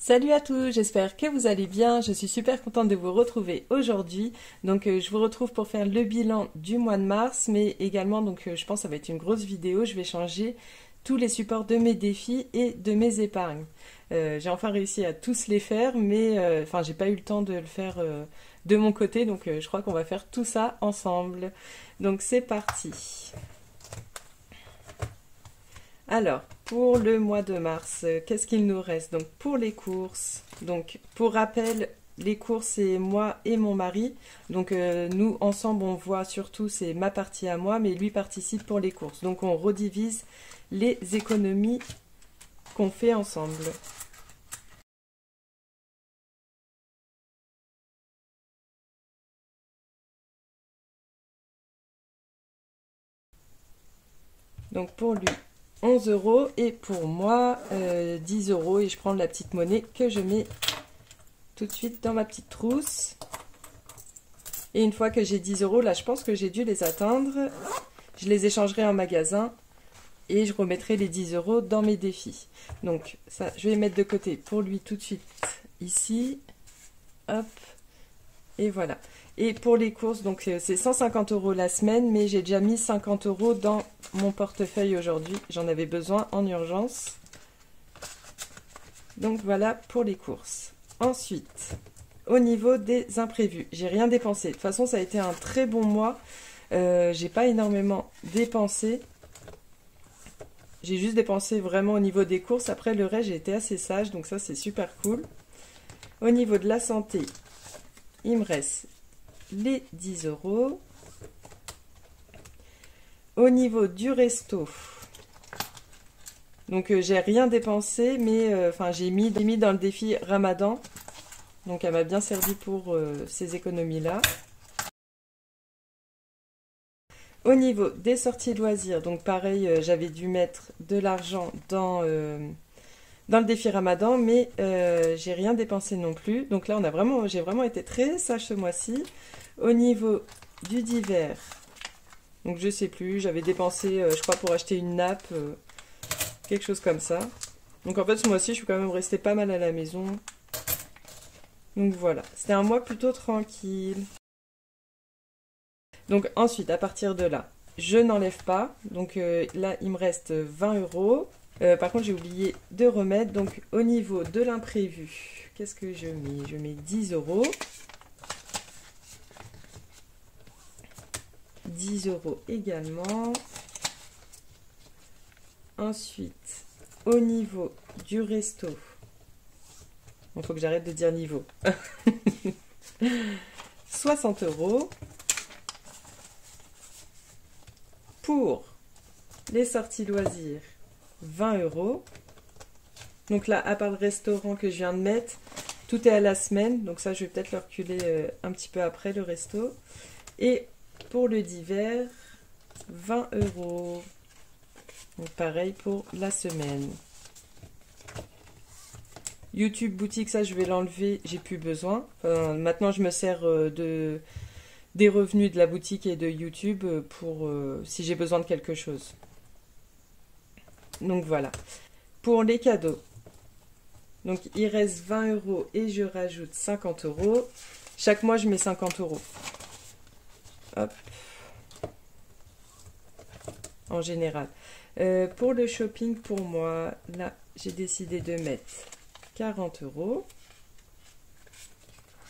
Salut à tous, j'espère que vous allez bien. Je suis super contente de vous retrouver aujourd'hui. Je vous retrouve pour faire le bilan du mois de mars, mais également, je pense que ça va être une grosse vidéo. Je vais changer tous les supports de mes défis et de mes épargnes. J'ai enfin réussi à tous les faire, mais j'ai pas eu le temps de le faire de mon côté, je crois qu'on va faire tout ça ensemble. Donc, c'est parti. Alors, pour le mois de mars, qu'est-ce qu'il nous reste? Donc, pour les courses, pour rappel, les courses, c'est moi et mon mari. Nous, ensemble, on voit surtout, c'est ma partie à moi, mais lui participe pour les courses. Donc, on redivise les économies qu'on fait ensemble. Donc, pour lui, 11 € et pour moi 10 € et je prends la petite monnaie que je mets tout de suite dans ma petite trousse. Et une fois que j'ai 10 €, là je pense que j'ai dû les atteindre, je les échangerai en magasin et je remettrai les 10 € dans mes défis. Donc ça je vais mettre de côté pour lui tout de suite ici, hop, et voilà. Et pour les courses, donc c'est 150 € la semaine, mais j'ai déjà mis 50 € dans mon portefeuille aujourd'hui. J'en avais besoin en urgence. Donc voilà pour les courses. Ensuite, au niveau des imprévus, j'ai rien dépensé. De toute façon, ça a été un très bon mois. J'ai pas énormément dépensé. J'ai juste dépensé vraiment au niveau des courses. Après, le reste, j'ai été assez sage, donc ça, c'est super cool. Au niveau de la santé, il me reste les 10 €. Au niveau du resto, j'ai rien dépensé, mais j'ai mis dans le défi Ramadan. Donc elle m'a bien servi pour ces économies-là. Au niveau des sorties loisirs, donc pareil, j'avais dû mettre de l'argent dans le défi Ramadan, mais j'ai rien dépensé non plus. Donc là, j'ai vraiment été très sage ce mois-ci. Au niveau du divers, donc je sais plus, j'avais dépensé, je crois, pour acheter une nappe, quelque chose comme ça. Donc en fait, ce mois-ci, je suis quand même restée pas mal à la maison. Donc voilà, c'était un mois plutôt tranquille. Donc ensuite, à partir de là, je n'enlève pas. Donc là, il me reste 20 €. Par contre, j'ai oublié de remettre. Donc au niveau de l'imprévu, qu'est-ce que je mets? Je mets 10 €. 10 € également. Ensuite, au niveau du resto, il faut que j'arrête de dire niveau. 60 €. Pour les sorties loisirs, 20 €. Donc là, à part le restaurant que je viens de mettre, tout est à la semaine. Donc ça, je vais peut-être le reculer un petit peu après, le resto. Et pour le divers, 20 €. Donc pareil pour la semaine. YouTube boutique, ça je vais l'enlever, j'ai plus besoin. Maintenant je me sers des revenus de la boutique et de YouTube pour si j'ai besoin de quelque chose. Donc voilà. Pour les cadeaux, donc il reste 20 € et je rajoute 50 €. Chaque mois je mets 50 €. Hop. En général. Pour le shopping, pour moi, là j'ai décidé de mettre 40 €.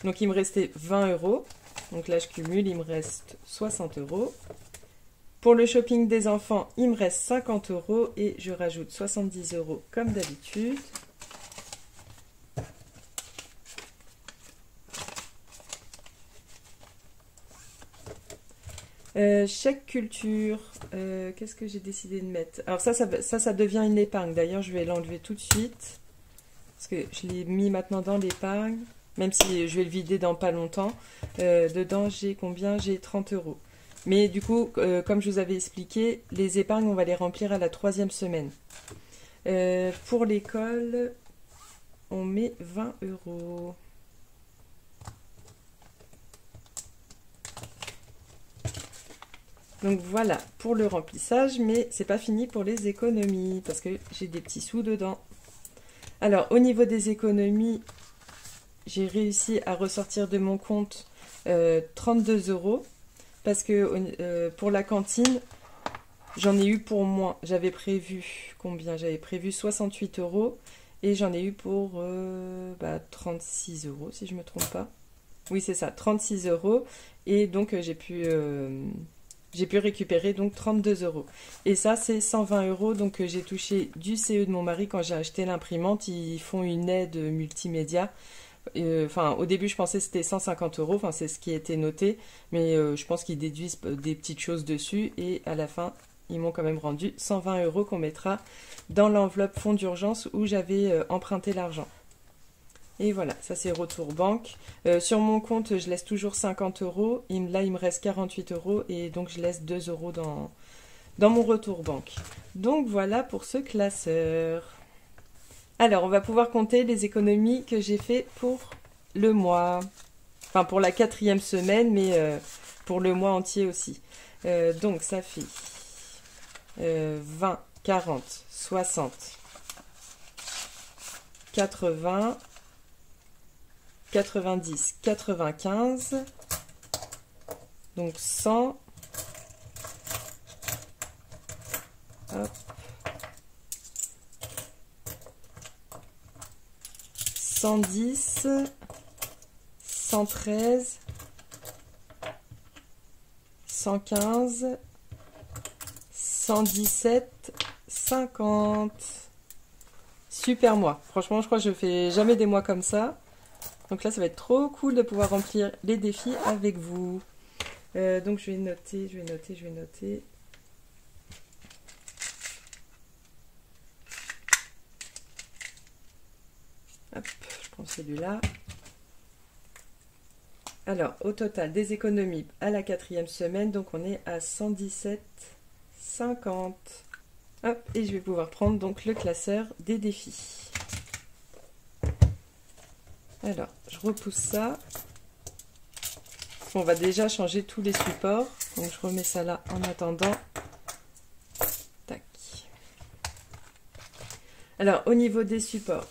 Donc il me restait 20 €. Donc là je cumule, il me reste 60 €. Pour le shopping des enfants, il me reste 50 € et je rajoute 70 € comme d'habitude. Chèque culture, qu'est-ce que j'ai décidé de mettre? Alors ça devient une épargne. D'ailleurs, je vais l'enlever tout de suite. Parce que je l'ai mis maintenant dans l'épargne. Même si je vais le vider dans pas longtemps. Dedans, j'ai combien? J'ai 30 €. Mais du coup, comme je vous avais expliqué, les épargnes, on va les remplir à la 3e semaine. Pour l'école, on met 20 €. Donc voilà pour le remplissage, mais c'est pas fini pour les économies parce que j'ai des petits sous dedans. Alors, au niveau des économies, j'ai réussi à ressortir de mon compte 32 € parce que pour la cantine, j'en ai eu pour moins. J'avais prévu combien? J'avais prévu 68 € et j'en ai eu pour 36 € si je ne me trompe pas. Oui, c'est ça, 36 € et donc j'ai pu récupérer donc 32 €. Et ça, c'est 120 €. Donc j'ai touché du CE de mon mari quand j'ai acheté l'imprimante. Ils font une aide multimédia. Enfin, au début, je pensais que c'était 150 €. Enfin, c'est ce qui était noté. Mais je pense qu'ils déduisent des petites choses dessus. Et à la fin, ils m'ont quand même rendu 120 € qu'on mettra dans l'enveloppe fonds d'urgence où j'avais emprunté l'argent. Et voilà, ça c'est retour banque. Sur mon compte, je laisse toujours 50 €. Là, il me reste 48 € et donc je laisse 2 € dans mon retour banque. Donc voilà pour ce classeur. Alors, on va pouvoir compter les économies que j'ai fait pour le mois. Enfin, pour la 4e semaine, mais pour le mois entier aussi. Donc, ça fait 20, 40, 60, 80... 90, 95, donc 100, hop, 110, 113, 115, 117, 50. Super mois. Franchement, je crois que je fais jamais des mois comme ça. Donc là, ça va être trop cool de pouvoir remplir les défis avec vous. Donc je vais noter. Hop, je prends celui-là. Alors, au total, des économies à la 4e semaine. Donc on est à 117,50. Hop, et je vais pouvoir prendre donc le classeur des défis. Alors, je repousse ça. On va déjà changer tous les supports. Donc, je remets ça là en attendant. Tac. Alors, au niveau des supports,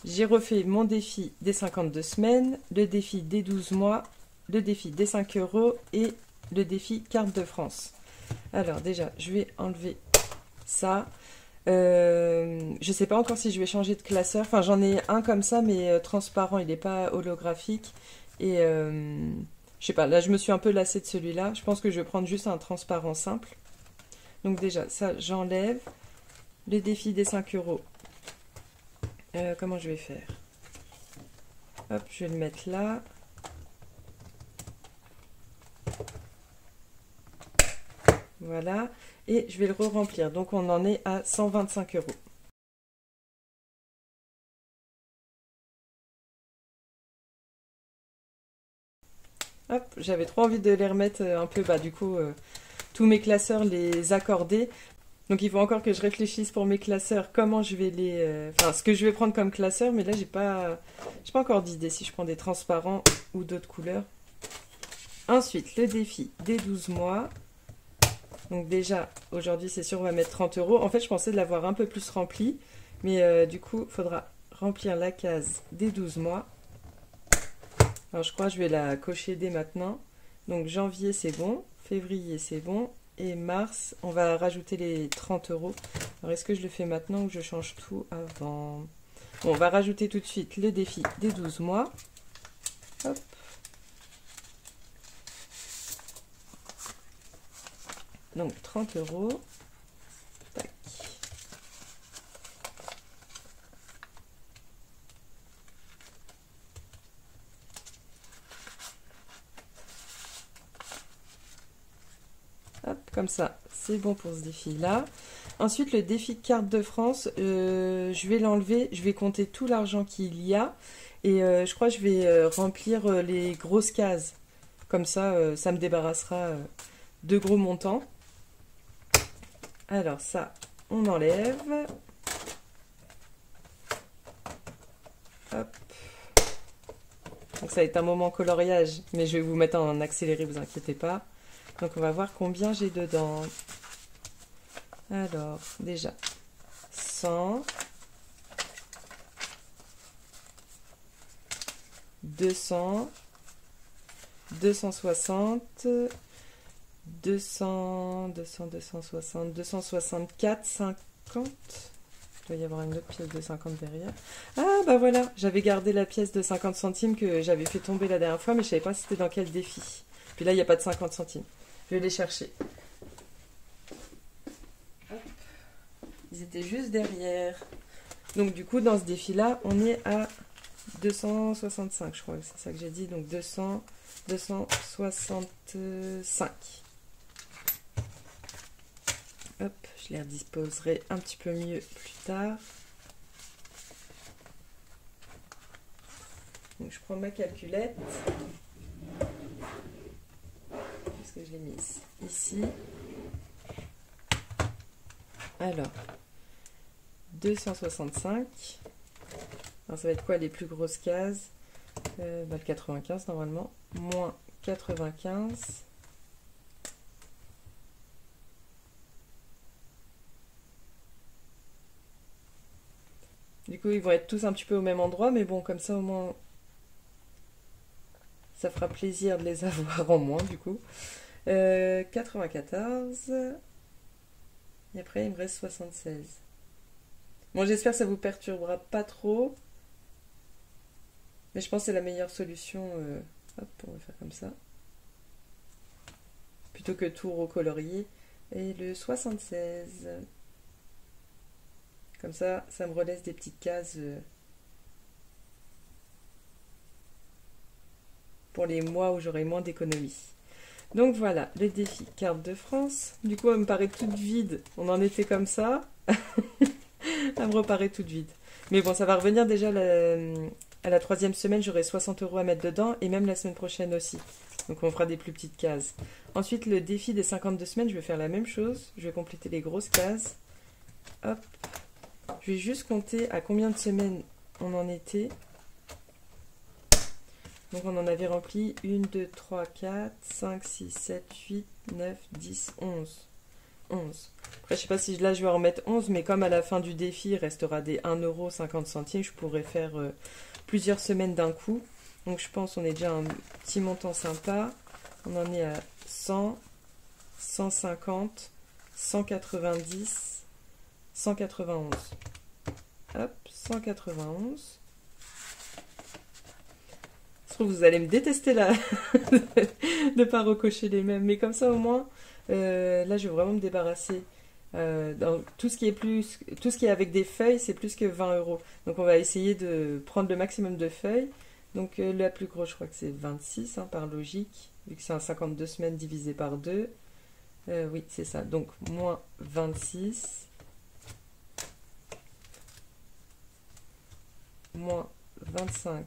j'ai refait mon défi des 52 semaines, le défi des 12 mois, le défi des 5 € et le défi carte de France. Alors, déjà, je vais enlever ça. Je sais pas encore si je vais changer de classeur. Enfin, j'en ai un comme ça, mais transparent, il n'est pas holographique. Et je sais pas, là je me suis un peu lassée de celui-là. Je pense que je vais prendre juste un transparent simple. Donc déjà, ça j'enlève. Le défi des 5 €. Comment je vais faire? Hop, je vais le mettre là. Voilà. Et je vais le re-remplir. Donc on en est à 125 €. Hop, j'avais trop envie de les remettre un peu, du coup, tous mes classeurs, les accorder. Donc il faut encore que je réfléchisse pour mes classeurs, comment je vais les... Enfin, ce que je vais prendre comme classeur, mais là, j'ai pas encore d'idée si je prends des transparents ou d'autres couleurs. Ensuite, le défi des 12 mois. Donc déjà, aujourd'hui, c'est sûr, on va mettre 30 €. En fait, je pensais de l'avoir un peu plus rempli, mais du coup, il faudra remplir la case des 12 mois. Alors, je crois que je vais la cocher dès maintenant. Donc, janvier, c'est bon. Février, c'est bon. Et mars, on va rajouter les 30 €. Alors, est-ce que je le fais maintenant ou je change tout avant? Bon, on va rajouter tout de suite le défi des 12 mois. Hop. Donc, 30 €. Tac. Hop, comme ça, c'est bon pour ce défi-là. Ensuite, le défi carte de France, je vais l'enlever, je vais compter tout l'argent qu'il y a. Et je crois que je vais remplir les grosses cases. Comme ça, ça me débarrassera de gros montants. Alors ça, on enlève. Hop. Donc ça va être un moment coloriage, mais je vais vous mettre en accéléré, vous inquiétez pas. Donc on va voir combien j'ai dedans. Alors, déjà, 100, 200, 260, 200, 200, 260, 264, 50. Il doit y avoir une autre pièce de 50 derrière. Ah bah voilà, j'avais gardé la pièce de 50 centimes que j'avais fait tomber la dernière fois, mais je savais pas c'était dans quel défi. Puis là, il n'y a pas de 50 centimes. Je vais les chercher. Hop. Ils étaient juste derrière. Donc du coup, dans ce défi-là, on est à 265, je crois que c'est ça que j'ai dit. Donc 200, 265. Hop, je les redisposerai un petit peu mieux plus tard. Donc je prends ma calculette. Est-ce que je l'ai mise ici? Alors, 265. Alors ça va être quoi les plus grosses cases? Le 95 normalement. Moins 95. Du coup, ils vont être tous un petit peu au même endroit, mais bon, comme ça, au moins, ça fera plaisir de les avoir en moins, du coup. 94. Et après, il me reste 76. Bon, j'espère que ça vous perturbera pas trop. Mais je pense que c'est la meilleure solution. Hop, on va faire comme ça. Plutôt que tout recolorier. Et le 76. Comme ça me relaisse des petites cases pour les mois où j'aurai moins d'économies. Donc voilà, le défi carte de France. Du coup, elle me paraît toute vide. On en était comme ça. Elle me reparaît toute vide. Mais bon, ça va revenir déjà à la 3e semaine. J'aurai 60 € à mettre dedans. Et même la semaine prochaine aussi. Donc on fera des plus petites cases. Ensuite, le défi des 52 semaines, je vais faire la même chose. Je vais compléter les grosses cases. Hop. Je vais juste compter à combien de semaines on en était. Donc on en avait rempli 1, 2, 3, 4, 5, 6, 7, 8, 9, 10, 11. 11. Après je sais pas si là je vais en remettre 11, mais comme à la fin du défi il restera des 1,50 €, je pourrais faire plusieurs semaines d'un coup. Donc je pense qu'on est déjà un petit montant sympa. On en est à 100, 150, 190, 191. Hop, 191. Je trouve que vous allez me détester là de ne pas recocher les mêmes. Mais comme ça au moins, là je vais vraiment me débarrasser. Dans tout ce qui est avec des feuilles, c'est plus que 20 €. Donc on va essayer de prendre le maximum de feuilles. Donc la plus grosse, je crois que c'est 26 hein, par logique, vu que c'est un 52 semaines divisé par 2. Oui, c'est ça. Donc moins 26. Moins 25,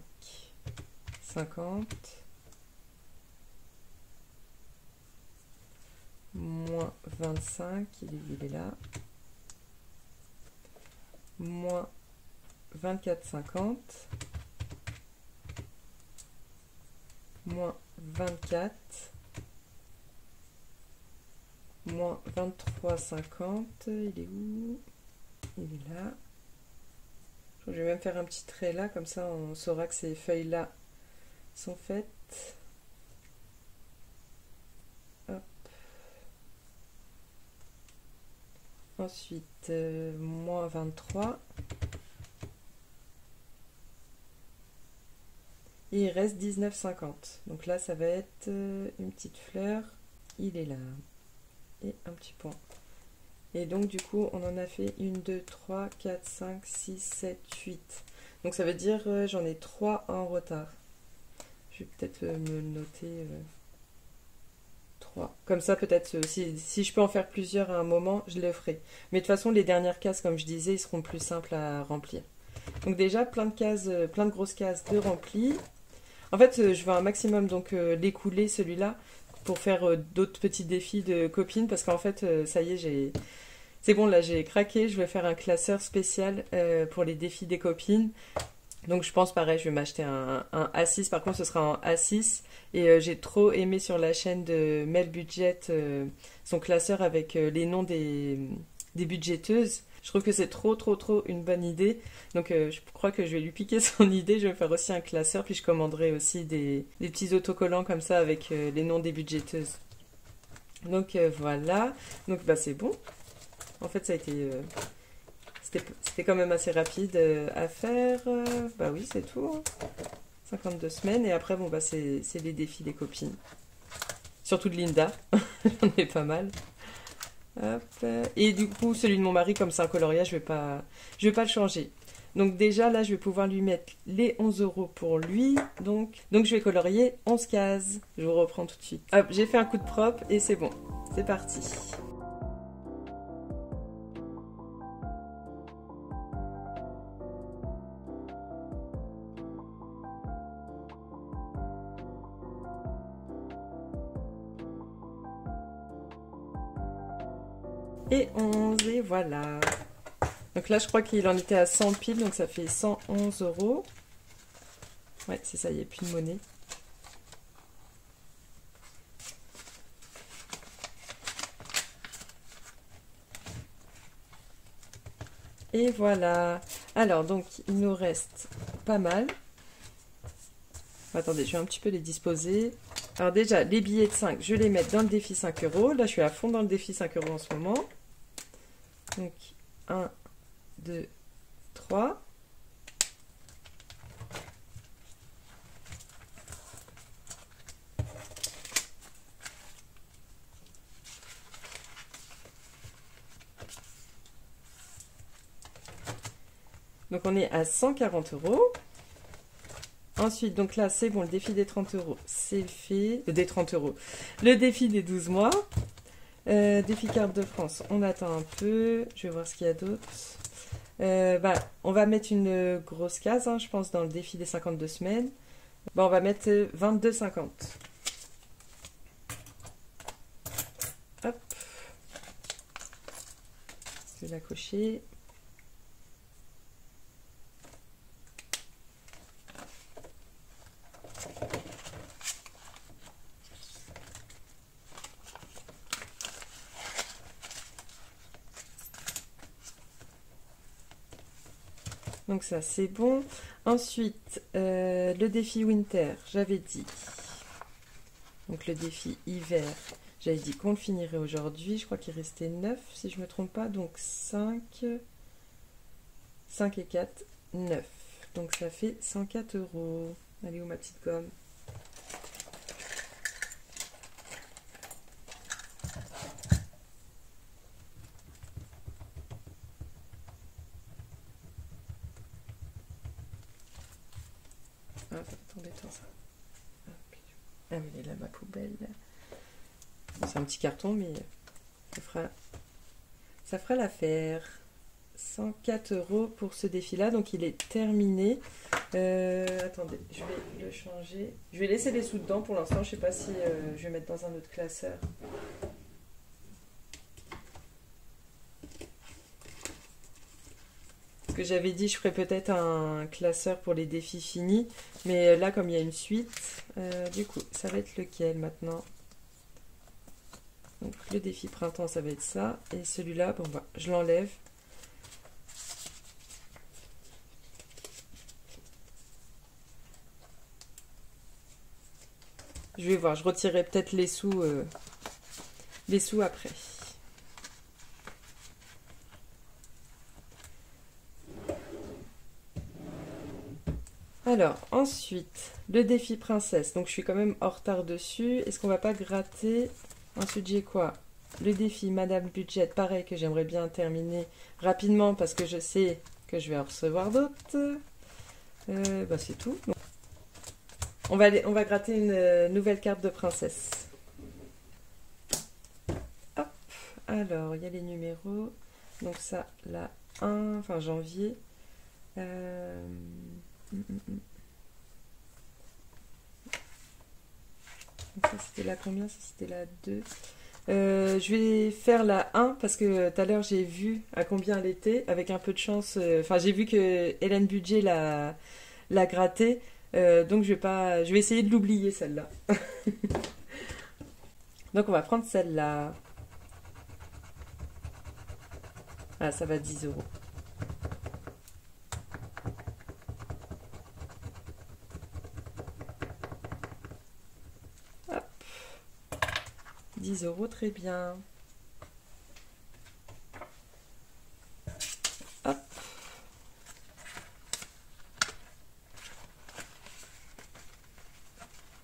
50, moins 25, il est là, moins 24, 50, moins 24, moins 23, 50, il est où? Il est là. Je vais même faire un petit trait là, comme ça on saura que ces feuilles-là sont faites. Hop. Ensuite, moins 23. Et il reste 19,50. Donc là, ça va être une petite fleur. Il est là. Et un petit point. Et donc du coup on en a fait 1, 2, 3, 4, 5, 6, 7, 8. Donc ça veut dire j'en ai 3 en retard. Je vais peut-être me noter 3. Comme ça peut-être si je peux en faire plusieurs à un moment, je le ferai. Mais de toute façon les dernières cases comme je disais, ils seront plus simples à remplir. Donc déjà plein de cases, plein de grosses cases de remplies. En fait je veux un maximum donc l'écouler celui-là pour faire d'autres petits défis de copines parce qu'en fait ça y est c'est bon là j'ai craqué, je vais faire un classeur spécial pour les défis des copines. Donc je pense pareil, je vais m'acheter un A6, par contre ce sera en A6 et j'ai trop aimé sur la chaîne de Mel Budget son classeur avec les noms des budgéteuses. Je trouve que c'est trop une bonne idée. Donc je crois que je vais lui piquer son idée. Je vais faire aussi un classeur, puis je commanderai aussi des petits autocollants comme ça avec les noms des budgéteuses. Donc voilà. Donc bah c'est bon. En fait ça a été... c'était quand même assez rapide à faire. Bah oui, c'est tout. Hein. 52 semaines. Et après, bon bah c'est les défis des copines. Surtout de Linda. J'en ai pas mal. Hop. Et du coup, celui de mon mari, comme c'est un coloriage, je vais pas le changer. Donc déjà, là, je vais pouvoir lui mettre les 11 € pour lui. Donc je vais colorier 11 cases. Je vous reprends tout de suite. Hop, j'ai fait un coup de propre et c'est bon. C'est parti. Et 11, et voilà. Donc là, je crois qu'il en était à 100 piles, donc ça fait 111 €. Ouais, c'est ça, il n'y a plus de monnaie. Et voilà. Alors, donc, il nous reste pas mal. Attendez, je vais un petit peu les disposer. Alors déjà, les billets de 5, je vais les mettre dans le défi 5 €. Là, je suis à fond dans le défi 5 € en ce moment. Donc, 1, 2, 3. Donc, on est à 140 €. Ensuite, donc là, c'est bon, le défi des 30 €, c'est fait. Des 30 €. Le défi des 12 mois. Défi carte de France, on attend un peu. Je vais voir ce qu'il y a d'autre. On va mettre une grosse case, hein, je pense, dans le défi des 52 semaines. On va mettre 22,50. Hop. Je vais la cocher. Donc ça, c'est bon. Ensuite, le défi winter, j'avais dit. Donc le défi hiver, j'avais dit qu'on le finirait aujourd'hui. Je crois qu'il restait 9, si je ne me trompe pas. Donc 5 et 4, 9. Donc ça fait 104 €. Allez, où ma petite gomme? Ah, c'est embêtant ça. Ah, mais elle est là, ma poubelle. C'est un petit carton, mais ça fera l'affaire. 104 € pour ce défi-là, donc il est terminé. Attendez, je vais le changer. Je vais laisser les sous dedans pour l'instant. Je sais pas si je vais mettre dans un autre classeur. Parce que j'avais dit, je ferais peut-être un classeur pour les défis finis, mais là, comme il y a une suite, du coup, ça va être lequel maintenant? Donc le défi printemps, ça va être ça, et celui-là, bon bah, je l'enlève. Je vais voir, je retirerai peut-être les sous après. Alors, ensuite, le défi princesse. Donc, je suis quand même en retard dessus. Est-ce qu'on va pas gratter? Ensuite, j'ai quoi? Le défi Madame Budget, pareil, que j'aimerais bien terminer rapidement parce que je sais que je vais en recevoir d'autres. C'est tout. Donc, on va gratter une nouvelle carte de princesse. Hop. Alors, il y a les numéros. Donc ça, la 1, enfin janvier. Donc ça, c'était la combien? Ça, c'était la 2. Je vais faire la 1 parce que tout à l'heure j'ai vu à combien elle était. Avec un peu de chance, j'ai vu que Hélène Budget l'a grattée. Donc je vais essayer de l'oublier celle-là. Donc on va prendre celle-là. Ah, ça va 10 euros. Hop. 10 euros, très bien. Hop.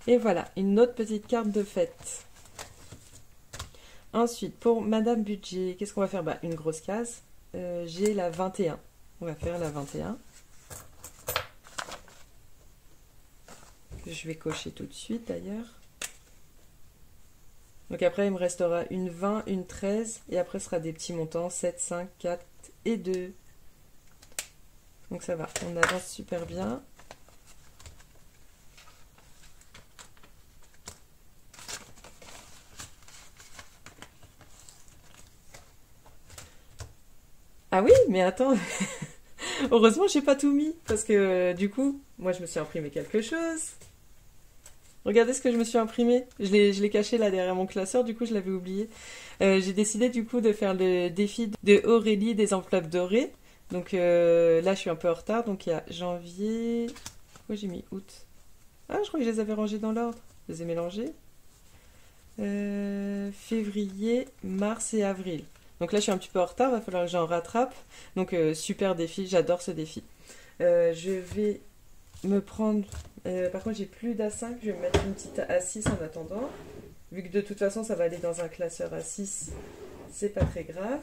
Et voilà, une autre petite carte de fête. Ensuite, pour Madame Budget, qu'est-ce qu'on va faire? Bah, une grosse case. J'ai la 21. On va faire la 21. Je vais cocher tout de suite d'ailleurs. Donc après, il me restera une 20, une 13. Et après, ce sera des petits montants. 7, 5, 4 et 2. Donc ça va, on avance super bien. Ah oui, mais attends, heureusement j'ai pas tout mis, parce que du coup, moi je me suis imprimé quelque chose. Regardez ce que je me suis imprimé, je l'ai caché là derrière mon classeur, du coup je l'avais oublié. J'ai décidé du coup de faire le défi de Aurélie des enveloppes dorées. Donc là je suis un peu en retard, donc il y a janvier... Pourquoi j'ai mis août? Ah, je crois que je les avais rangés dans l'ordre, je les ai mélangés. Février, mars et avril. Donc là, je suis un petit peu en retard, il va falloir que j'en rattrape. Donc, super défi, j'adore ce défi. Je vais me prendre... par contre, j'ai plus d'A5, je vais me mettre une petite A6 en attendant. Vu que de toute façon, ça va aller dans un classeur A6, c'est pas très grave.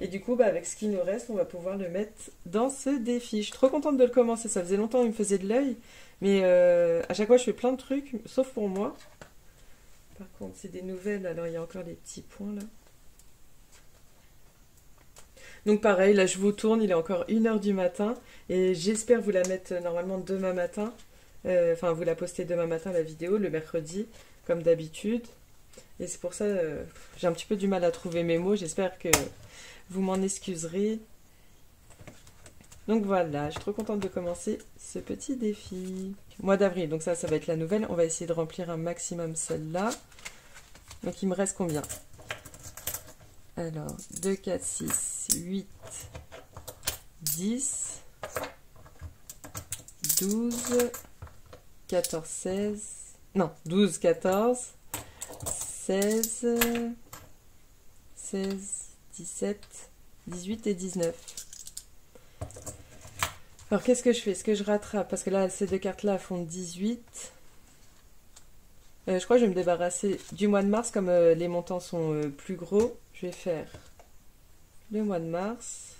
Et du coup, bah, avec ce qui nous reste, on va pouvoir le mettre dans ce défi. Je suis trop contente de le commencer, ça faisait longtemps qu'il me faisait de l'œil. Mais à chaque fois, je fais plein de trucs, sauf pour moi. Par contre, c'est des nouvelles, alors il y a encore des petits points là. Donc pareil, là je vous tourne, il est encore 1h du matin et j'espère vous la mettre normalement demain matin. Enfin, vous la postez demain matin la vidéo, le mercredi, comme d'habitude. Et c'est pour ça, j'ai un petit peu du mal à trouver mes mots, j'espère que vous m'en excuserez. Donc voilà, je suis trop contente de commencer ce petit défi. Mois d'avril, donc ça va être la nouvelle. On va essayer de remplir un maximum celle-là. Donc il me reste combien? Alors, 2, 4, 6, 8, 10, 12, 14, 16... Non, 12, 14, 16, 16, 17, 18 et 19. Alors, qu'est-ce que je fais? Est-ce que je rattrape? Parce que là, ces deux cartes-là font 18. Je crois que je vais me débarrasser du mois de mars, comme les montants sont plus gros. Je vais faire le mois de mars.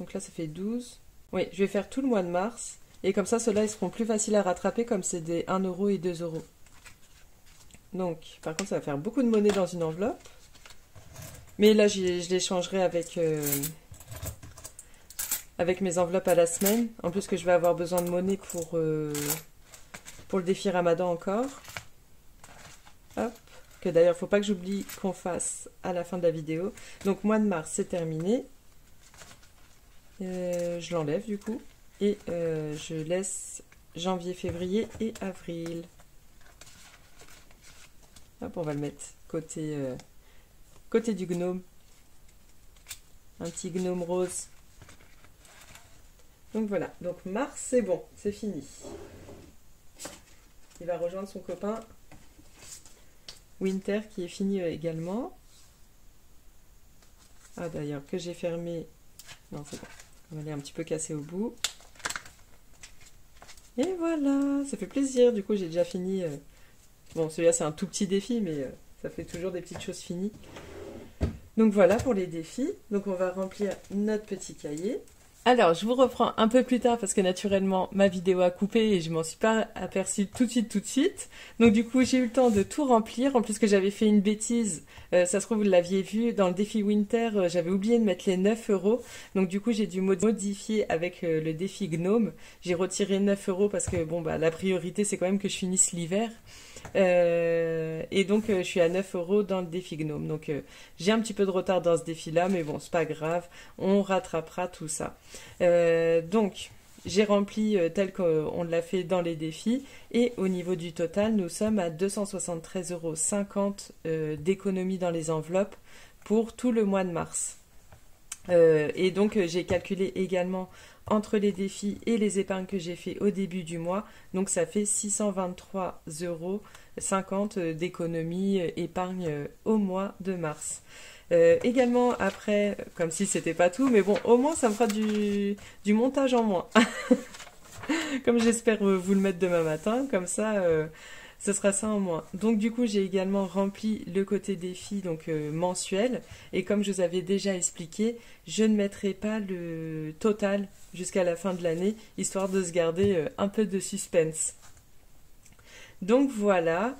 Donc là, ça fait 12. Oui, je vais faire tout le mois de mars. Et comme ça, ceux-là, ils seront plus faciles à rattraper, comme c'est des 1 euro et 2 euros. Donc, par contre, ça va faire beaucoup de monnaie dans une enveloppe. Mais là, je les changerai avec mes enveloppes à la semaine. En plus que je vais avoir besoin de monnaie pour le défi Ramadan encore. Hop. Que d'ailleurs, il ne faut pas que j'oublie qu'on fasse à la fin de la vidéo. Donc, mois de mars, c'est terminé. Je l'enlève du coup. Et je laisse janvier, février et avril. Hop, on va le mettre côté du gnome. Un petit gnome rose. Donc voilà, donc mars c'est bon, c'est fini. Il va rejoindre son copain Winter qui est fini également. Ah d'ailleurs, que j'ai fermé. Non, c'est bon. On va aller un petit peu casser au bout. Et voilà, ça fait plaisir. Du coup, j'ai déjà fini. Bon, celui-là, c'est un tout petit défi, mais ça fait toujours des petites choses finies. Donc voilà pour les défis. Donc on va remplir notre petit cahier. Alors, je vous reprends un peu plus tard parce que naturellement, ma vidéo a coupé et je m'en suis pas aperçue tout de suite. Donc du coup, j'ai eu le temps de tout remplir. En plus que j'avais fait une bêtise, ça se trouve, vous l'aviez vu, dans le défi Winter, j'avais oublié de mettre les 9 euros. Donc du coup, j'ai dû modifier avec le défi Gnome. J'ai retiré 9 euros parce que bon, bah, la priorité, c'est quand même que je finisse l'hiver. Et donc je suis à 9 euros dans le défi Gnome. Donc j'ai un petit peu de retard dans ce défi là, mais bon, c'est pas grave, on rattrapera tout ça. Donc j'ai rempli tel qu'on l'a fait dans les défis, et au niveau du total, nous sommes à 273,50 € d'économie dans les enveloppes pour tout le mois de mars. Et donc j'ai calculé également entre les défis et les épargnes que j'ai fait au début du mois. Donc ça fait 623,50 € d'économie épargne au mois de mars. Également après, comme si c'était pas tout, mais bon, au moins ça me fera du montage en moins. Comme j'espère vous le mettre demain matin, comme ça ce sera ça en moins. Donc du coup j'ai également rempli le côté défi donc mensuel, et comme je vous avais déjà expliqué, je ne mettrai pas le total jusqu'à la fin de l'année, histoire de se garder un peu de suspense. Donc voilà,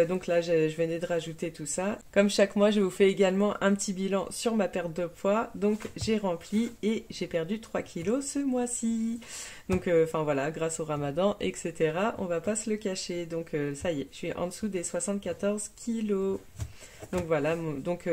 donc là je venais de rajouter tout ça. Comme chaque mois, je vous fais également un petit bilan sur ma perte de poids. Donc j'ai rempli et j'ai perdu 3 kilos ce mois-ci. Donc enfin voilà, grâce au ramadan, etc. On va pas se le cacher. Donc ça y est, je suis en dessous des 74 kilos. Donc voilà, donc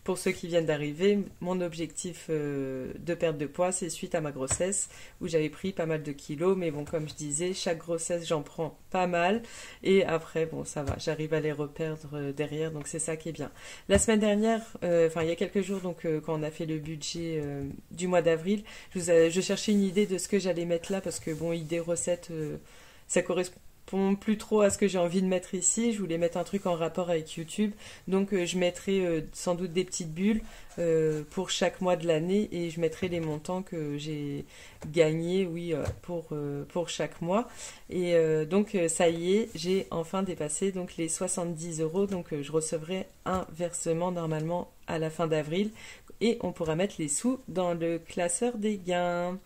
pour ceux qui viennent d'arriver, mon objectif de perte de poids, c'est suite à ma grossesse où j'avais pris pas mal de kilos. Mais bon, comme je disais, chaque grossesse, j'en prends pas mal. Et après, bon, ça va, j'arrive à les reperdre derrière, donc c'est ça qui est bien. La semaine dernière, enfin il y a quelques jours, donc quand on a fait le budget du mois d'avril, je cherchais une idée de ce que j'allais mettre là, parce que bon, idée recette, ça correspond plus trop à ce que j'ai envie de mettre ici. Je voulais mettre un truc en rapport avec YouTube, donc je mettrai sans doute des petites bulles pour chaque mois de l'année, et je mettrai les montants que j'ai gagnés, oui, pour chaque mois. Et donc ça y est, j'ai enfin dépassé donc les 70 €, donc je recevrai un versement normalement à la fin d'avril, et on pourra mettre les sous dans le classeur des gains.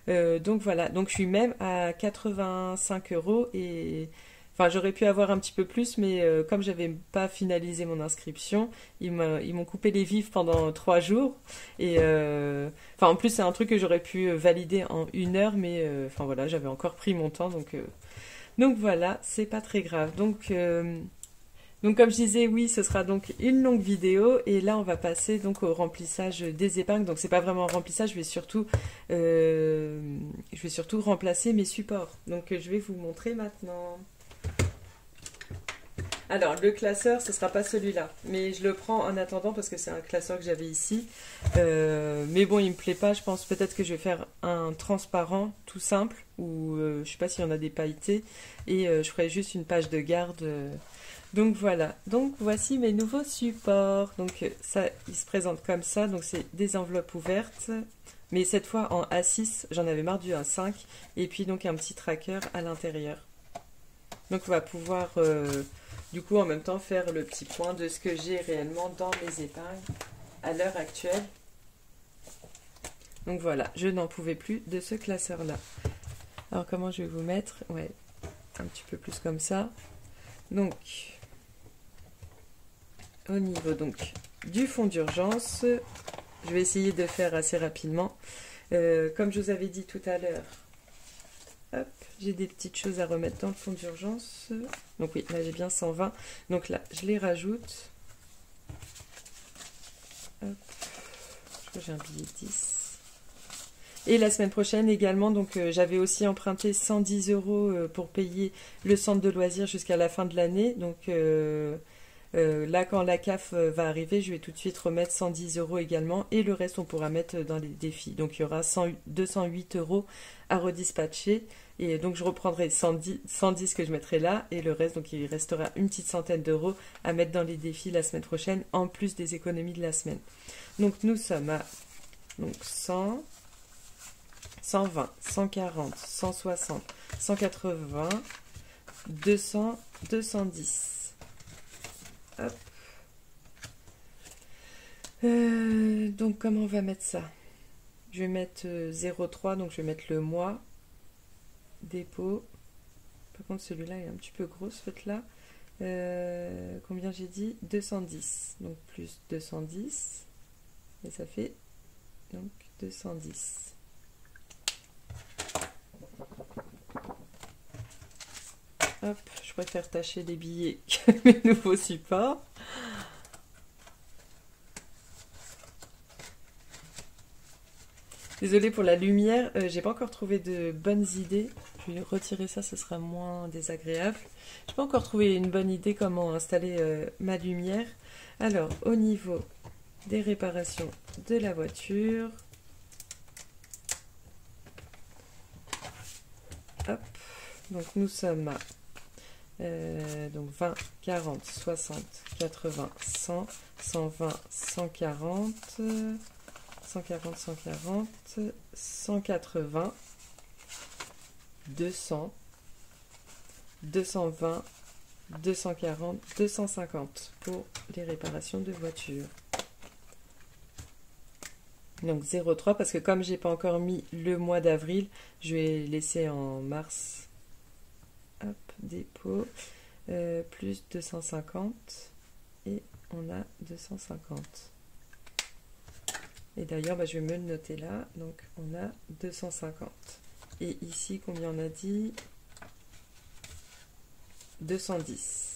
Donc voilà, donc je suis même à 85 €, et enfin j'aurais pu avoir un petit peu plus, mais comme j'avais pas finalisé mon inscription, ils m'ont coupé les vifs pendant 3 jours, et enfin en plus c'est un truc que j'aurais pu valider en 1 heure, mais enfin voilà, j'avais encore pris mon temps, donc voilà, c'est pas très grave. Donc comme je disais, oui, ce sera donc une longue vidéo, et là on va passer donc au remplissage des épingles. Donc c'est pas vraiment un remplissage, je vais surtout remplacer mes supports. Donc je vais vous montrer maintenant. Alors le classeur, ce sera pas celui-là, mais je le prends en attendant parce que c'est un classeur que j'avais ici. Mais bon, il me plaît pas, je pense peut-être que je vais faire un transparent tout simple, ou je sais pas s'il y en a des pailletés, et je ferai juste une page de garde. Donc voilà, donc voici mes nouveaux supports. Donc ça, il se présente comme ça, donc c'est des enveloppes ouvertes, mais cette fois en A6, j'en avais marre du A5, et puis donc un petit tracker à l'intérieur. Donc on va pouvoir du coup en même temps faire le petit point de ce que j'ai réellement dans mes épingles à l'heure actuelle. Donc voilà, je n'en pouvais plus de ce classeur là. Alors comment je vais vous mettre? Ouais, un petit peu plus comme ça. Donc au niveau donc du fond d'urgence, je vais essayer de faire assez rapidement. Comme je vous avais dit tout à l'heure, hop, j'ai des petites choses à remettre dans le fond d'urgence. Donc oui, là j'ai bien 120. Donc là, je les rajoute. Hop, je crois que j'ai un billet de 10. Et la semaine prochaine également, donc j'avais aussi emprunté 110 € pour payer le centre de loisirs jusqu'à la fin de l'année. Donc là, quand la CAF va arriver, je vais tout de suite remettre 110 € également, et le reste on pourra mettre dans les défis. Donc il y aura 208 € à redispatcher, et donc je reprendrai 110 que je mettrai là, et le reste, donc il restera une petite centaine d'euros à mettre dans les défis la semaine prochaine, en plus des économies de la semaine. Donc nous sommes à 100, 120, 140, 160, 180, 200, 210. Hop. Donc comment on va mettre ça? Je vais mettre 0,3, donc je vais mettre le mois. Dépôt. Par contre celui-là est un petit peu gros, ce fait-là. Combien j'ai dit? 210. Donc plus 210. Et ça fait donc 210. Hop, je préfère tâcher les billets que mes nouveaux supports. Désolée pour la lumière, j'ai pas encore trouvé de bonnes idées. Je vais retirer ça, ce sera moins désagréable. J'ai pas encore trouvé une bonne idée comment installer ma lumière. Alors, au niveau des réparations de la voiture. Hop. Donc nous sommes à donc 20, 40, 60, 80, 100, 120, 140, 140, 140, 180, 200, 220, 240, 250 pour les réparations de voiture. Donc 0,3 parce que comme j'ai pas encore mis le mois d'avril, je vais laisser en mars. Hop, dépôt, plus 250 et on a 250. Et d'ailleurs, bah, je vais me le noter là. Donc on a 250. Et ici, combien on a dit? 210.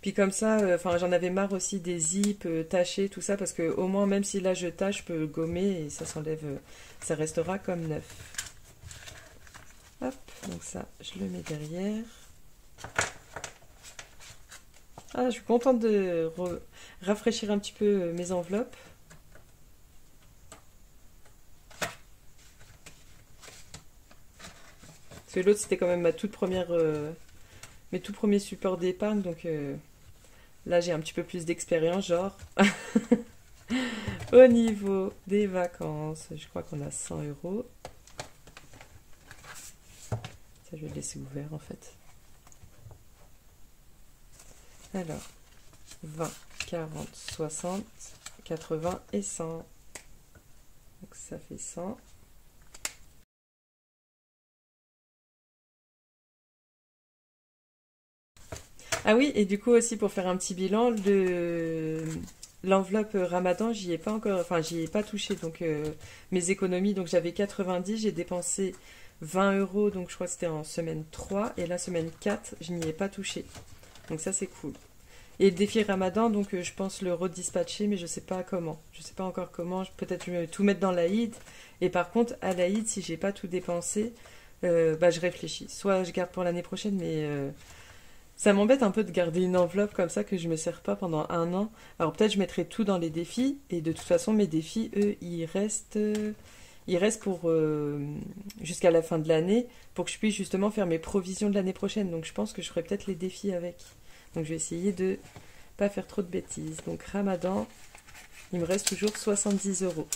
Puis comme ça, enfin j'en avais marre aussi des zips tachés, tout ça, parce que au moins même si là je tâche, je peux gommer et ça s'enlève, ça restera comme neuf. Hop, donc ça, je le mets derrière. Ah, je suis contente de rafraîchir un petit peu mes enveloppes. Parce que l'autre c'était quand même ma toute première, mes tout premiers supports d'épargne, donc là j'ai un petit peu plus d'expérience, genre. Au niveau des vacances, je crois qu'on a 100 €. Ça, je vais le laisser ouvert en fait. Alors, 20, 40, 60, 80 et 100. Donc ça fait 100. Ah oui, et du coup aussi pour faire un petit bilan, l'enveloppe Ramadan, j'y ai pas encore, enfin j'y ai pas touché, donc mes économies, donc j'avais 90, j'ai dépensé 20 €, donc je crois que c'était en semaine 3, et la semaine 4, je n'y ai pas touché. Donc ça c'est cool. Et le défi Ramadan, donc je pense le redispatcher, mais je sais pas comment. Je sais pas encore comment, peut-être tout mettre dans l'Aïd. Et par contre, à l'Aïd, si j'ai pas tout dépensé, bah je réfléchis. Soit je garde pour l'année prochaine, mais ça m'embête un peu de garder une enveloppe comme ça que je me sers pas pendant un an. Alors peut-être je mettrai tout dans les défis, et de toute façon mes défis, eux, ils restent pour jusqu'à la fin de l'année, pour que je puisse justement faire mes provisions de l'année prochaine. Donc je pense que je ferai peut-être les défis avec. Donc je vais essayer de pas faire trop de bêtises. Donc Ramadan, il me reste toujours 70 €.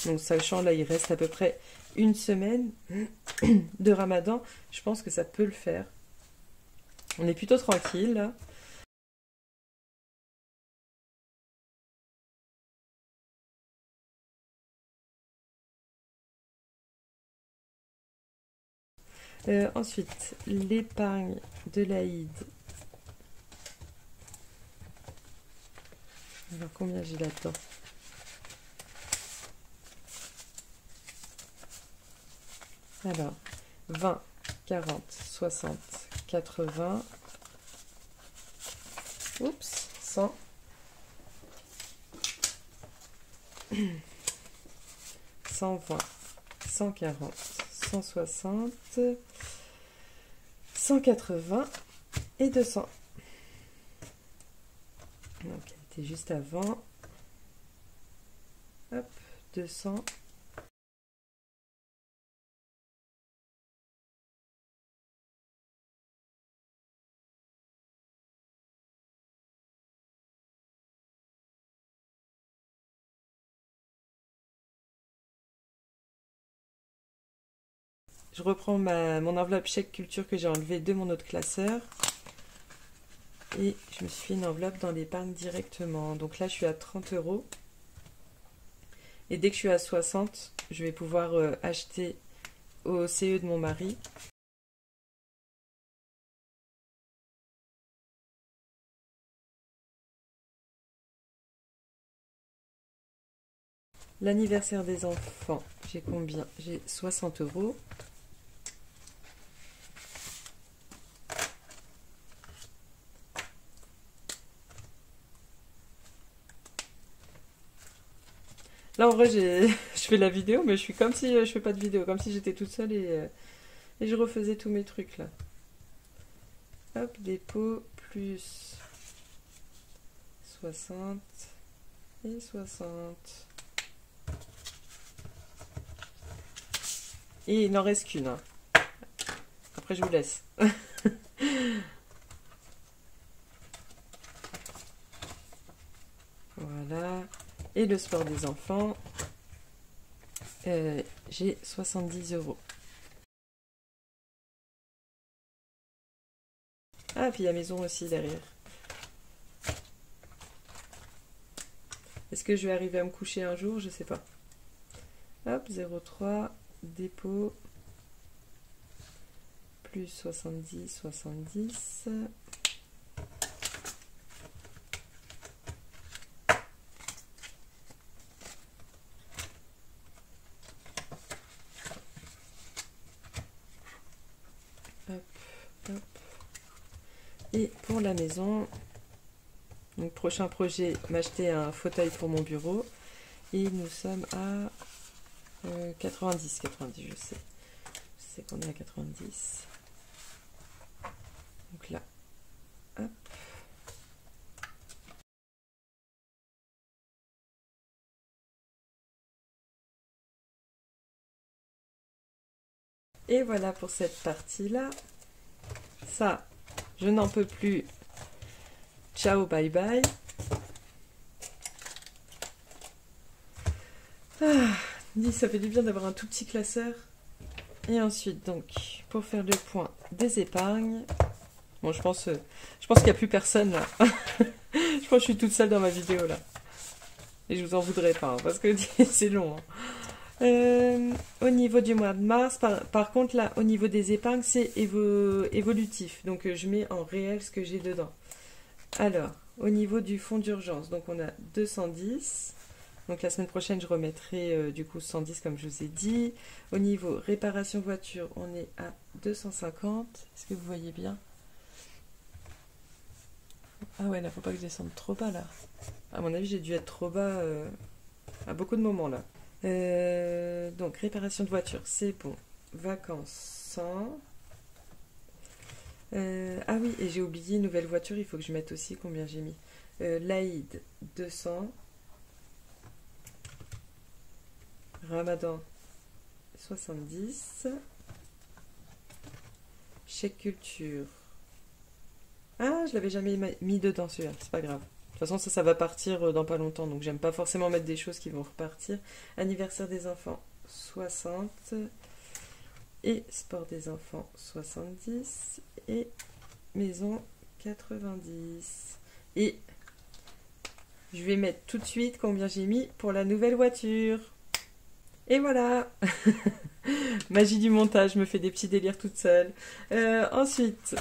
Donc sachant là, il reste à peu près une semaine de Ramadan, je pense que ça peut le faire. On est plutôt tranquille là. Ensuite, l'épargne de l'Aïd. Alors combien j'ai là-dedans? Alors, 20, 40, 60, 80, oups, 100, 120, 140, 160, 180 et 200. Donc, elle était juste avant. Hop, 200. Je reprends mon enveloppe chèque culture que j'ai enlevée de mon autre classeur. Et je me suis fait une enveloppe dans l'épargne directement. Donc là, je suis à 30 €. Et dès que je suis à 60, je vais pouvoir acheter au CE de mon mari. L'anniversaire des enfants, j'ai combien? J'ai 60 €. Là, en vrai, je fais la vidéo, mais je suis comme si je fais pas de vidéo, comme si j'étais toute seule et je refaisais tous mes trucs là. Hop, dépôt, plus 60 et 60. Et il n'en reste qu'une. Hein. Après, je vous laisse. Voilà. Et le sport des enfants, j'ai 70 €. Ah, puis il y a maison aussi derrière. Est-ce que je vais arriver à me coucher un jour? Je sais pas. Hop, 0,3, dépôt, plus 70, 70. Hop, hop. Et pour la maison, donc prochain projet, m'acheter un fauteuil pour mon bureau. Et nous sommes à 90, je sais. Je sais qu'on est à 90. Donc là, hop. Et voilà pour cette partie-là. Ça, je n'en peux plus. Ciao, bye bye. Ah, ça fait du bien d'avoir un tout petit classeur. Et ensuite, donc, pour faire le point des épargnes. Bon, je pense qu'il n'y a plus personne là. Je pense que je suis toute seule dans ma vidéo là. Et je vous en voudrais pas, hein, parce que c'est long. Hein. Au niveau du mois de mars, par contre, là, au niveau des épargnes, c'est évolutif. Donc, je mets en réel ce que j'ai dedans. Alors, au niveau du fonds d'urgence, donc on a 210. Donc, la semaine prochaine, je remettrai du coup 110 comme je vous ai dit. Au niveau réparation voiture, on est à 250. Est-ce que vous voyez bien? Ah ouais, là, faut pas que je descende trop bas, là. À mon avis, j'ai dû être trop bas à beaucoup de moments, là. Donc, réparation de voiture, c'est bon. Vacances, 100. Ah oui, et j'ai oublié, nouvelle voiture, il faut que je mette aussi combien j'ai mis. L'Aïd, 200. Ramadan, 70. Chèque culture. Ah, je l'avais jamais mis dedans celui-là, c'est pas grave. De toute façon, ça va partir dans pas longtemps, donc j'aime pas forcément mettre des choses qui vont repartir. Anniversaire des enfants, 60. Et sport des enfants, 70. Et maison, 90. Et je vais mettre tout de suite combien j'ai mis pour la nouvelle voiture. Et voilà. Magie du montage, je me fais des petits délires toute seule. Ensuite,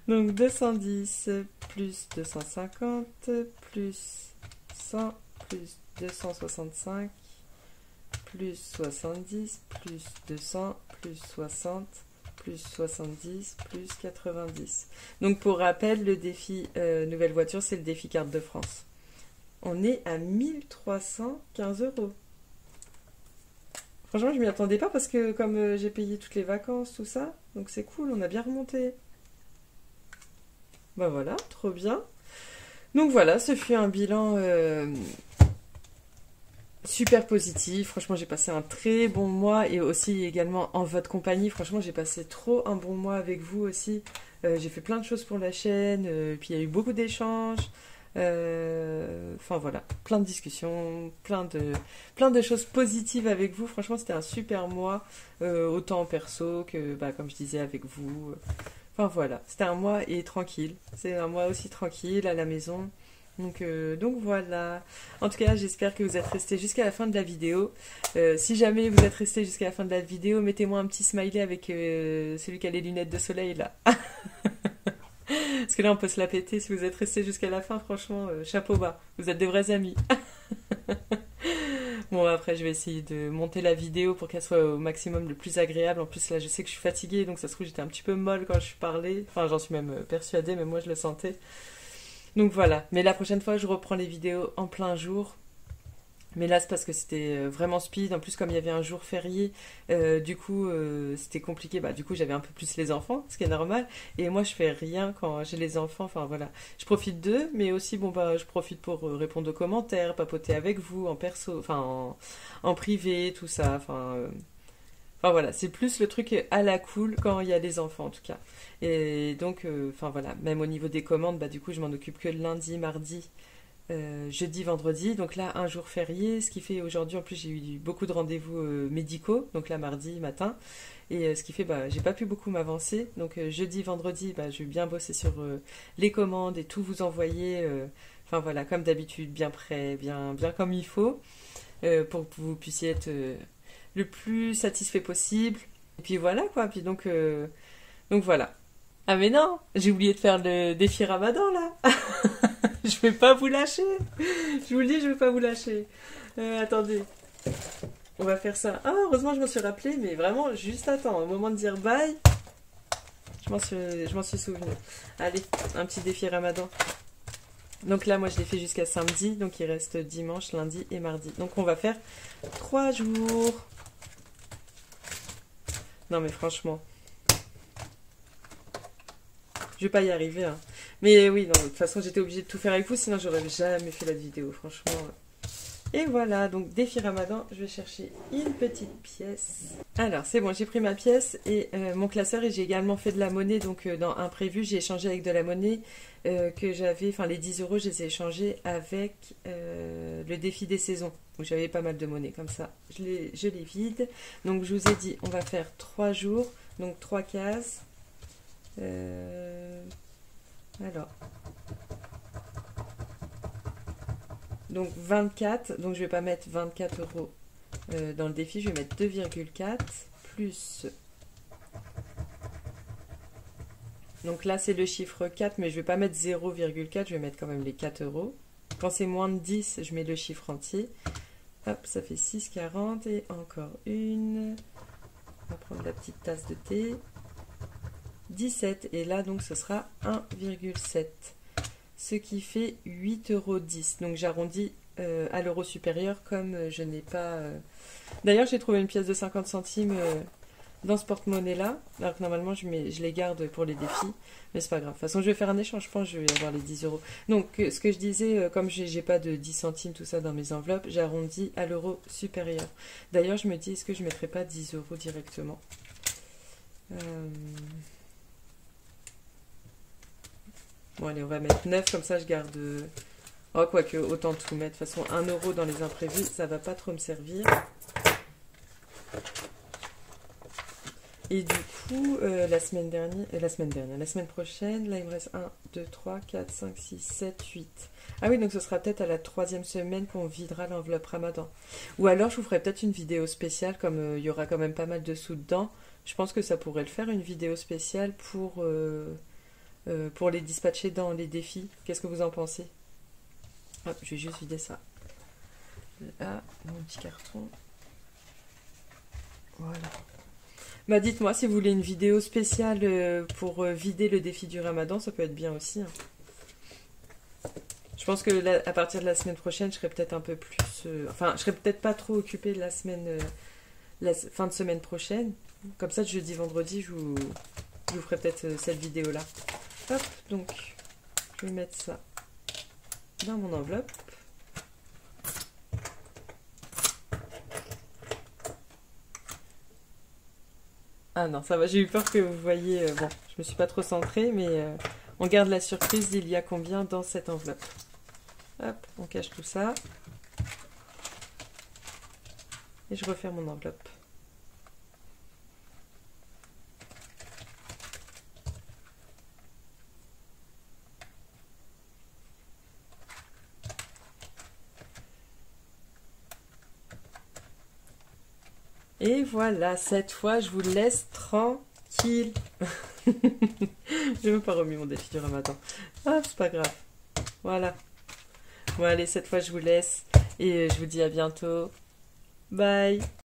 donc 210 plus 250 plus 100 plus 265 plus 70 plus 200 plus 60 plus 70 plus 90. Donc pour rappel, le défi nouvelle voiture, c'est le défi carte de France. On est à 1315 €. Franchement, je m'y attendais pas parce que comme j'ai payé toutes les vacances, tout ça, donc c'est cool, on a bien remonté. Bah voilà, trop bien. Donc voilà, ce fut un bilan super positif. Franchement, j'ai passé un très bon mois et aussi également en votre compagnie. Franchement, j'ai passé trop un bon mois avec vous aussi. J'ai fait plein de choses pour la chaîne, puis il y a eu beaucoup d'échanges. Enfin voilà, plein de discussions, plein de choses positives avec vous. Franchement, c'était un super mois, autant en perso que, bah, comme je disais, avec vous. Enfin voilà, c'était un mois et tranquille. C'est un mois aussi tranquille à la maison. Donc voilà. En tout cas, j'espère que vous êtes restés jusqu'à la fin de la vidéo. Si jamais vous êtes restés jusqu'à la fin de la vidéo, mettez-moi un petit smiley avec celui qui a les lunettes de soleil là. Parce que là, on peut se la péter. Si vous êtes restés jusqu'à la fin, franchement, chapeau bas. Vous êtes des vrais amis. Bon, après, je vais essayer de monter la vidéo pour qu'elle soit au maximum le plus agréable. En plus, là, je sais que je suis fatiguée, donc ça se trouve, j'étais un petit peu molle quand je parlais. Enfin, j'en suis même persuadée, mais moi, je le sentais. Donc voilà. Mais la prochaine fois, je reprends les vidéos en plein jour. Mais là, c'est parce que c'était vraiment speed. En plus, comme il y avait un jour férié, du coup, c'était compliqué. Bah, du coup, j'avais un peu plus les enfants, ce qui est normal. Et moi, je fais rien quand j'ai les enfants. Enfin, voilà. Je profite d'eux, mais aussi, bon, bah, je profite pour répondre aux commentaires, papoter avec vous en perso, enfin, en privé, tout ça. Enfin, voilà. C'est plus le truc à la cool quand il y a les enfants, en tout cas. Et donc, enfin, voilà. Même au niveau des commandes, bah, du coup, je m'en occupe que le lundi, mardi. Jeudi, vendredi, donc là un jour férié, ce qui fait aujourd'hui en plus j'ai eu beaucoup de rendez-vous médicaux, donc là mardi matin, et ce qui fait bah j'ai pas pu beaucoup m'avancer, donc jeudi, vendredi, bah je vais bien bosser sur les commandes et tout vous envoyer, enfin voilà comme d'habitude bien prêt, bien comme il faut, pour que vous puissiez être le plus satisfait possible, et puis voilà quoi, puis donc voilà. Ah mais non, j'ai oublié de faire le défi Ramadan là. Je vais pas vous lâcher. Je vous le dis, je vais pas vous lâcher. Attendez. On va faire ça. Ah, heureusement, je m'en suis rappelé, mais vraiment, juste attends. Au moment de dire bye, je m'en suis souvenu. Allez, un petit défi Ramadan. Donc là, moi, je l'ai fait jusqu'à samedi. Donc, il reste dimanche, lundi et mardi. Donc, on va faire 3 jours. Non, mais franchement. Je vais pas y arriver, hein. Mais oui, non, de toute façon, j'étais obligée de tout faire avec vous, sinon j'aurais jamais fait la vidéo, franchement. Et voilà, donc défi Ramadan, je vais chercher une petite pièce. Alors, c'est bon, j'ai pris ma pièce et mon classeur, et j'ai également fait de la monnaie, donc dans Imprévu, j'ai échangé avec de la monnaie que j'avais, enfin les 10 euros, je les ai échangés avec le défi des saisons, où j'avais pas mal de monnaie, comme ça, je les vide. Donc, je vous ai dit, on va faire 3 jours, donc 3 cases. Alors, donc 24, donc je vais pas mettre 24 euros dans le défi, je vais mettre 2,4 plus, donc là c'est le chiffre 4, mais je vais pas mettre 0,4, je vais mettre quand même les 4 euros. Quand c'est moins de 10, je mets le chiffre entier. Hop, ça fait 6,40 et encore une. On va prendre la petite tasse de thé. 17, et là donc ce sera 1,7, ce qui fait 8,10 euros. Donc j'arrondis à l'euro supérieur, comme je n'ai pas... D'ailleurs j'ai trouvé une pièce de 50 centimes dans ce porte-monnaie là, alors que normalement je les garde pour les défis, mais c'est pas grave. De toute façon je vais faire un échange, je pense que je vais avoir les 10 euros. Donc ce que je disais, comme j'ai pas de 10 centimes tout ça dans mes enveloppes, j'arrondis à l'euro supérieur. D'ailleurs je me dis, est-ce que je mettrais pas 10 euros directement? Bon, allez, on va mettre 9, comme ça je garde... Oh, quoique, autant tout mettre. De toute façon, 1 euro dans les imprévus, ça va pas trop me servir. Et du coup, la semaine prochaine, là, il me reste 1, 2, 3, 4, 5, 6, 7, 8. Ah oui, donc ce sera peut-être à la 3e semaine qu'on videra l'enveloppe Ramadan. Ou alors, je vous ferai peut-être une vidéo spéciale, comme il y aura quand même pas mal de sous dedans. Je pense que ça pourrait le faire, une vidéo spéciale pour les dispatcher dans les défis. Qu'est-ce que vous en pensez? Hop, je vais juste vider ça. Là, mon petit carton. Voilà. Bah dites-moi si vous voulez une vidéo spéciale pour vider le défi du Ramadan, ça peut être bien aussi, hein. Je pense que là, à partir de la semaine prochaine, je serai peut-être un peu plus... enfin, je serai peut-être pas trop occupée la semaine... la fin de semaine prochaine. Comme ça, jeudi, vendredi, je vous ferai peut-être cette vidéo-là. Hop, donc, je vais mettre ça dans mon enveloppe. Ah non, ça va, j'ai eu peur que vous voyez... bon, je me suis pas trop centrée, mais on garde la surprise d'il y a combien dans cette enveloppe. Hop, on cache tout ça. Et je referme mon enveloppe. Et voilà, cette fois, je vous laisse tranquille. J'ai même pas remis mon défi du Ramadan. Ah, c'est pas grave. Voilà. Bon, allez, cette fois, je vous laisse. Et je vous dis à bientôt. Bye.